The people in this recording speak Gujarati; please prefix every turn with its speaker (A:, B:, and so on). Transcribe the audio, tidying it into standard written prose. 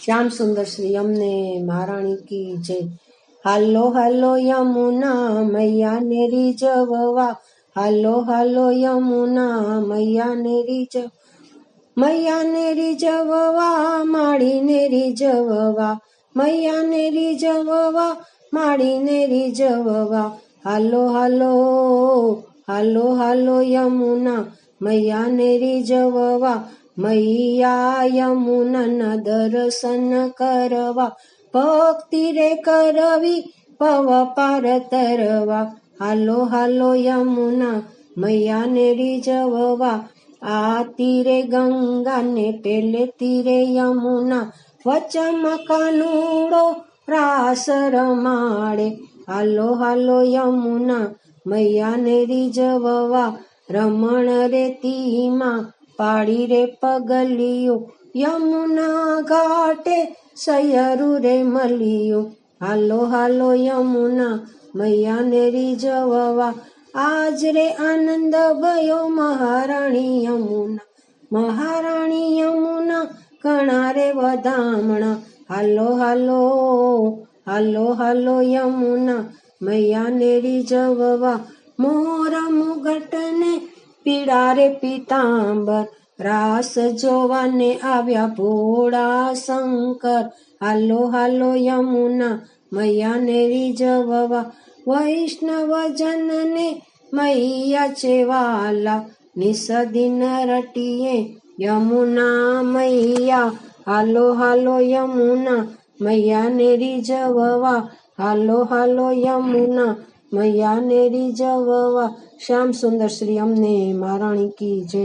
A: શ્યામ સુંદર શ્રી અમને મહારાણી કી જય। હાલો હાલો યમુના મૈયા ને રીઝવવા, હાલો હાલો યમુના મૈયા ને રીઝવવા, માળીને રીઝવવા, મૈયા ને રીઝવવા, માળીને રીઝવવા। હાલો હાલો હાલો હાલો યમુના મૈયા ને રીઝવવા, મૈયા યમુના દર્શન કરવા, ભક્તિ રે કરવી ભવ પાર તરવા। હાલો હાલો યમુના મૈયા ને રીઝવવા, આ તીરે ગંગા ને પેલે તીરે યમુના, વચમાં કાનુડો રાસ રમાડે। હાલો હાલો યમુના મૈયા ને રીઝવવા, રમણ રેતીમાં પાડી રે પગલિયું, યમુના ઘાટે સયરું રે મળ્યું। હાલો હાલો યમુના મૈયા ને રીઝવવા, આજ રે આનંદ ભયો મહારાણી યમુના, મહારાણી યમુના ઘણા રે વધામણા। હાલો હાલો હાલો હાલો યમુના મૈયા ને રીઝવવા, મોર મુગટ ને પીળા રે પીતાંબર, રાસ જોવાને આવ્યા ભોળા શંકર। હાલો હાલો યમુના મૈયા ને રીઝવવા, વૈષ્ણવ જન ને મૈયા છે વાલા, નિસ દિન રટીએ યમુના મૈયા। હાલો હાલો યમુના મૈયા ને રીઝવવા, હાલો હાલો યમુના મૈયા ને રીઝવવા। શ્યામ સુંદર શ્રી અમને મહારાણી કી જય।